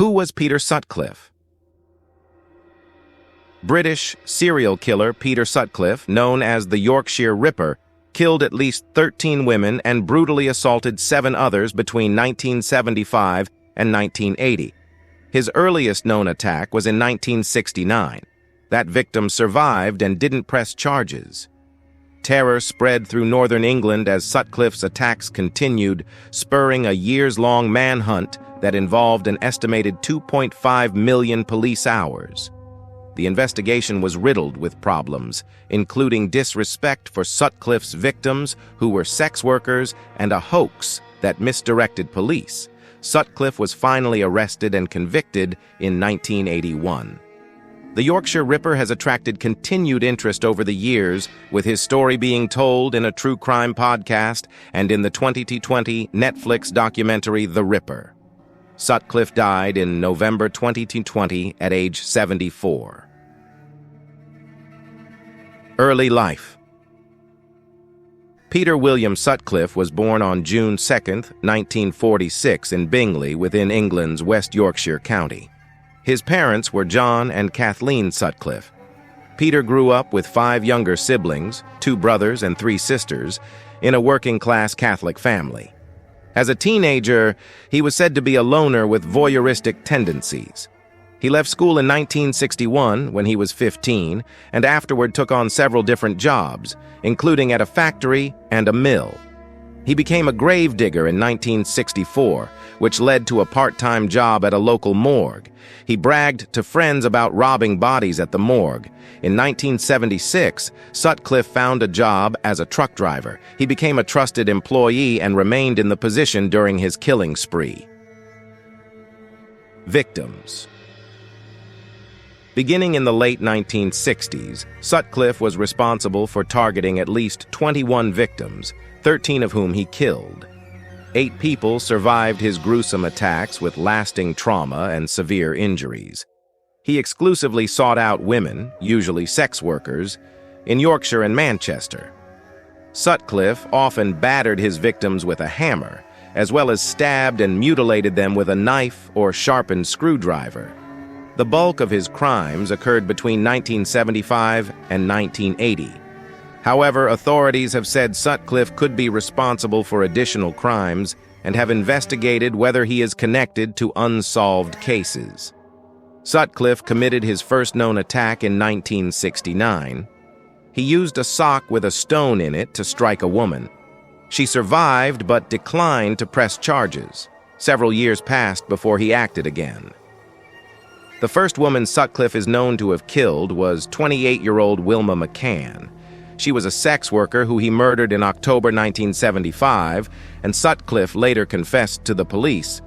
Who was Peter Sutcliffe? British serial killer Peter Sutcliffe, known as the Yorkshire Ripper, killed at least 13 women and brutally assaulted 7 others between 1975 and 1980. His earliest known attack was in 1969. That victim survived and didn't press charges. Terror spread through northern England as Sutcliffe's attacks continued, spurring a years-long manhunt that involved an estimated 2.5 million police hours. The investigation was riddled with problems, including disrespect for Sutcliffe's victims, who were sex workers, and a hoax that misdirected police. Sutcliffe was finally arrested and convicted in 1981. The Yorkshire Ripper has attracted continued interest over the years, with his story being told in a true crime podcast and in the 2020 Netflix documentary The Ripper. Sutcliffe died in November 2020 at age 74. Early life. Peter William Sutcliffe was born on June 2, 1946 in Bingley within England's West Yorkshire County. His parents were John and Kathleen Sutcliffe. Peter grew up with 5 younger siblings, 2 brothers and 3 sisters, in a working-class Catholic family. As a teenager, he was said to be a loner with voyeuristic tendencies. He left school in 1961 when he was 15, and afterward took on several different jobs, including at a factory and a mill. He became a grave digger in 1964, which led to a part-time job at a local morgue. He bragged to friends about robbing bodies at the morgue. In 1976, Sutcliffe found a job as a truck driver. He became a trusted employee and remained in the position during his killing spree. Victims. Beginning in the late 1960s, Sutcliffe was responsible for targeting at least 21 victims, 13 of whom he killed. 8 people survived his gruesome attacks with lasting trauma and severe injuries. He exclusively sought out women, usually sex workers, in Yorkshire and Manchester. Sutcliffe often battered his victims with a hammer, as well as stabbed and mutilated them with a knife or sharpened screwdriver. The bulk of his crimes occurred between 1975 and 1980. However, authorities have said Sutcliffe could be responsible for additional crimes and have investigated whether he is connected to unsolved cases. Sutcliffe committed his first known attack in 1969. He used a sock with a stone in it to strike a woman. She survived but declined to press charges. Several years passed before he acted again. The first woman Sutcliffe is known to have killed was 28-year-old Wilma McCann. She was a sex worker who he murdered in October 1975, and Sutcliffe later confessed to the police.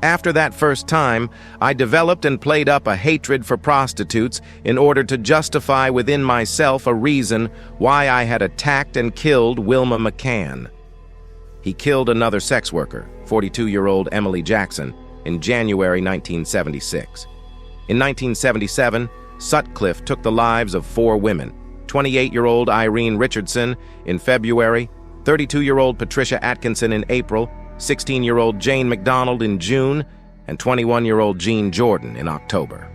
After that first time, I developed and played up a hatred for prostitutes in order to justify within myself a reason why I had attacked and killed Wilma McCann. He killed another sex worker, 42-year-old Emily Jackson, in January 1976. In 1977, Sutcliffe took the lives of 4 women, 28-year-old Irene Richardson in February, 32-year-old Patricia Atkinson in April, 16-year-old Jane McDonald in June, and 21-year-old Jean Jordan in October.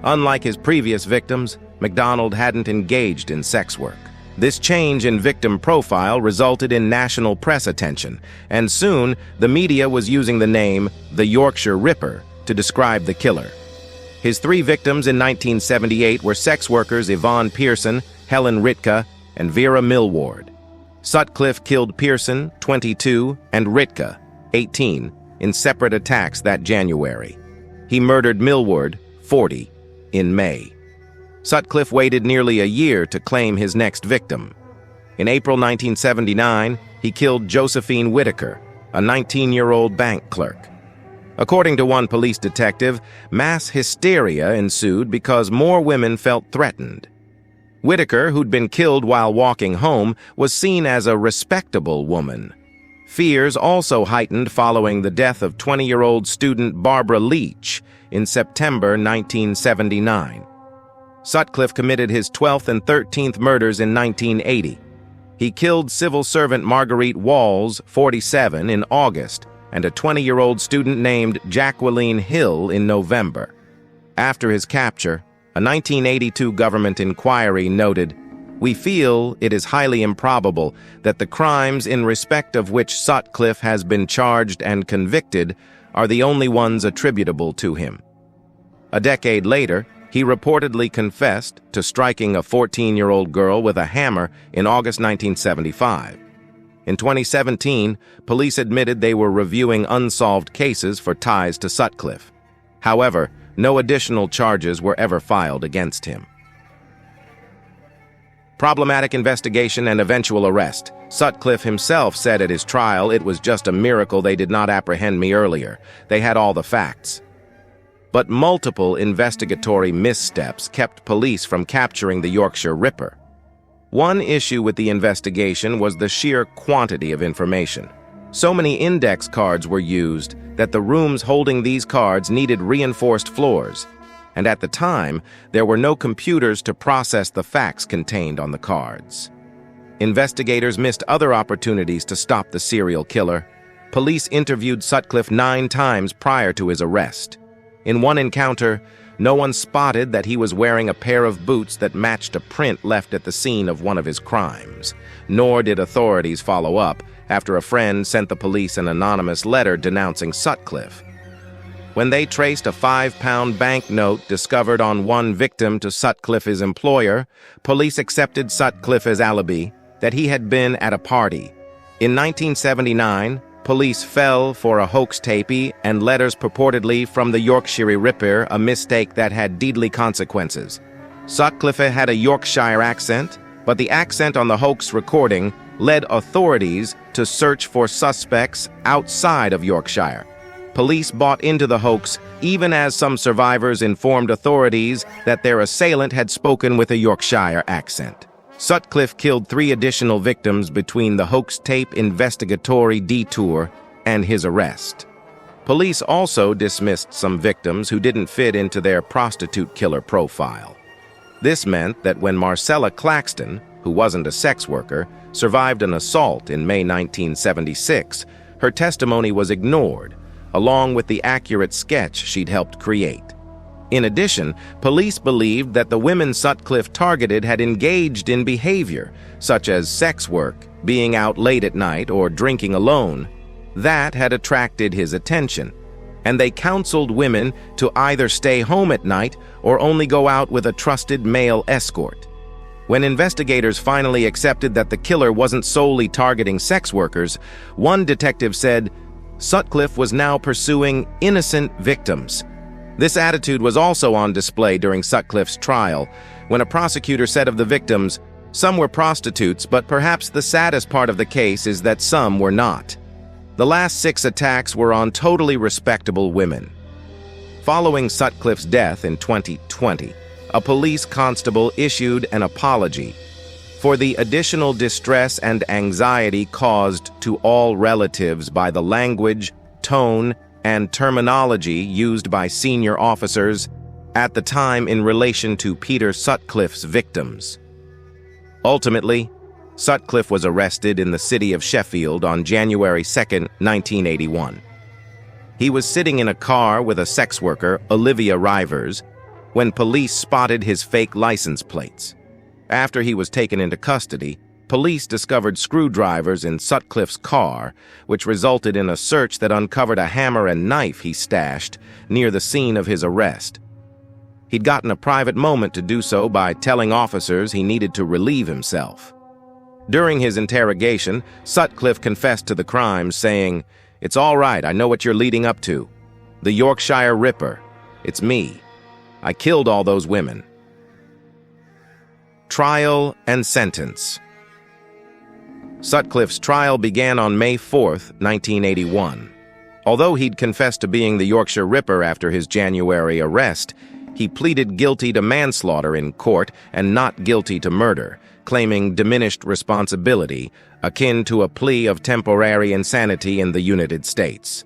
Unlike his previous victims, McDonald hadn't engaged in sex work. This change in victim profile resulted in national press attention, and soon the media was using the name the Yorkshire Ripper to describe the killer. His 3 victims in 1978 were sex workers Yvonne Pearson, Helen Ritka, and Vera Millward. Sutcliffe killed Pearson, 22, and Ritka, 18, in separate attacks that January. He murdered Millward, 40, in May. Sutcliffe waited nearly a year to claim his next victim. In April 1979, he killed Josephine Whitaker, a 19-year-old bank clerk. According to one police detective, mass hysteria ensued because more women felt threatened. Whitaker, who'd been killed while walking home, was seen as a respectable woman. Fears also heightened following the death of 20-year-old student Barbara Leach in September 1979. Sutcliffe committed his 12th and 13th murders in 1980. He killed civil servant Marguerite Walls, 47, in August, and a 20-year-old student named Jacqueline Hill in November. After his capture, a 1982 government inquiry noted, "We feel it is highly improbable that the crimes in respect of which Sutcliffe has been charged and convicted are the only ones attributable to him." A decade later, he reportedly confessed to striking a 14-year-old girl with a hammer in August 1975. In 2017, police admitted they were reviewing unsolved cases for ties to Sutcliffe. However, no additional charges were ever filed against him. Problematic investigation and eventual arrest. Sutcliffe himself said at his trial, "It was just a miracle they did not apprehend me earlier. They had all the facts." But multiple investigatory missteps kept police from capturing the Yorkshire Ripper. One issue with the investigation was the sheer quantity of information. So many index cards were used that the rooms holding these cards needed reinforced floors, and at the time, there were no computers to process the facts contained on the cards. Investigators missed other opportunities to stop the serial killer. Police interviewed Sutcliffe 9 times prior to his arrest. In one encounter, no one spotted that he was wearing a pair of boots that matched a print left at the scene of one of his crimes. Nor did authorities follow up after a friend sent the police an anonymous letter denouncing Sutcliffe. When they traced a 5-pound banknote discovered on one victim to Sutcliffe's employer, police accepted Sutcliffe's alibi that he had been at a party. In 1979, police fell for a hoax tape and letters purportedly from the Yorkshire Ripper, a mistake that had deadly consequences. Sutcliffe had a Yorkshire accent, but the accent on the hoax recording led authorities to search for suspects outside of Yorkshire. Police bought into the hoax, even as some survivors informed authorities that their assailant had spoken with a Yorkshire accent. Sutcliffe killed 3 additional victims between the hoax tape investigatory detour and his arrest. Police also dismissed some victims who didn't fit into their prostitute killer profile. This meant that when Marcella Claxton, who wasn't a sex worker, survived an assault in May 1976, her testimony was ignored, along with the accurate sketch she'd helped create. In addition, police believed that the women Sutcliffe targeted had engaged in behavior, such as sex work, being out late at night, or drinking alone. That had attracted his attention, and they counseled women to either stay home at night or only go out with a trusted male escort. When investigators finally accepted that the killer wasn't solely targeting sex workers, one detective said, Sutcliffe was now pursuing innocent victims. This attitude was also on display during Sutcliffe's trial, when a prosecutor said of the victims, "Some were prostitutes, but perhaps the saddest part of the case is that some were not." The last 6 attacks were on totally respectable women. Following Sutcliffe's death in 2020, a police constable issued an apology for the additional distress and anxiety caused to all relatives by the language, tone, and terminology used by senior officers at the time in relation to Peter Sutcliffe's victims. Ultimately, Sutcliffe was arrested in the city of Sheffield on January 2, 1981. He was sitting in a car with a sex worker, Olivia Rivers, when police spotted his fake license plates. After he was taken into custody, police discovered screwdrivers in Sutcliffe's car, which resulted in a search that uncovered a hammer and knife he stashed near the scene of his arrest. He'd gotten a private moment to do so by telling officers he needed to relieve himself. During his interrogation, Sutcliffe confessed to the crimes, saying, "It's all right, I know what you're leading up to. The Yorkshire Ripper. It's me. I killed all those women." Trial and sentence. Sutcliffe's trial began on May 4, 1981. Although he'd confessed to being the Yorkshire Ripper after his January arrest, he pleaded guilty to manslaughter in court and not guilty to murder, claiming diminished responsibility, akin to a plea of temporary insanity in the United States.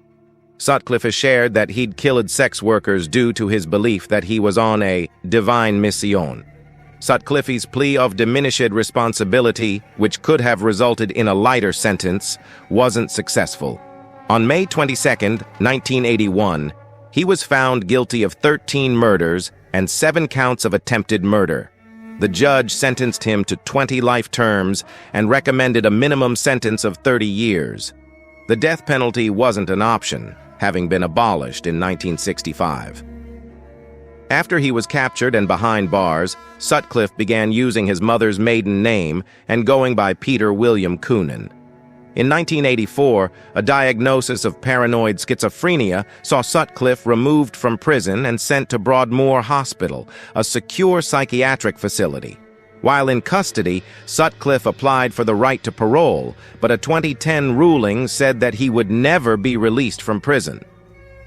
Sutcliffe shared that he'd killed sex workers due to his belief that he was on a divine mission. Sutcliffe's plea of diminished responsibility, which could have resulted in a lighter sentence, wasn't successful. On May 22, 1981, he was found guilty of 13 murders and 7 counts of attempted murder. The judge sentenced him to 20 life terms and recommended a minimum sentence of 30 years. The death penalty wasn't an option, having been abolished in 1965. After he was captured and behind bars, Sutcliffe began using his mother's maiden name and going by Peter William Coonan. In 1984, a diagnosis of paranoid schizophrenia saw Sutcliffe removed from prison and sent to Broadmoor Hospital, a secure psychiatric facility. While in custody, Sutcliffe applied for the right to parole, but a 2010 ruling said that he would never be released from prison.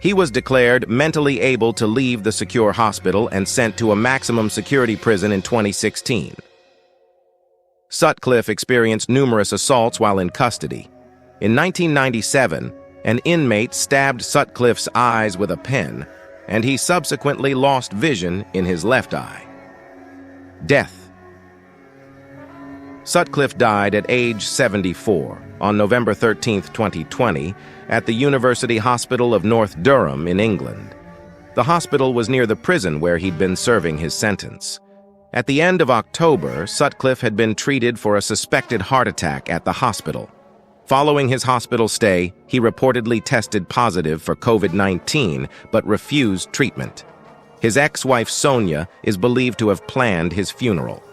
He was declared mentally able to leave the secure hospital and sent to a maximum security prison in 2016. Sutcliffe experienced numerous assaults while in custody. In 1997, an inmate stabbed Sutcliffe's eyes with a pen, and he subsequently lost vision in his left eye. Death. Sutcliffe died at age 74 on November 13, 2020, at the University Hospital of North Durham in England. The hospital was near the prison where he'd been serving his sentence. At the end of October, Sutcliffe had been treated for a suspected heart attack at the hospital. Following his hospital stay, he reportedly tested positive for COVID-19 but refused treatment. His ex-wife Sonia is believed to have planned his funeral.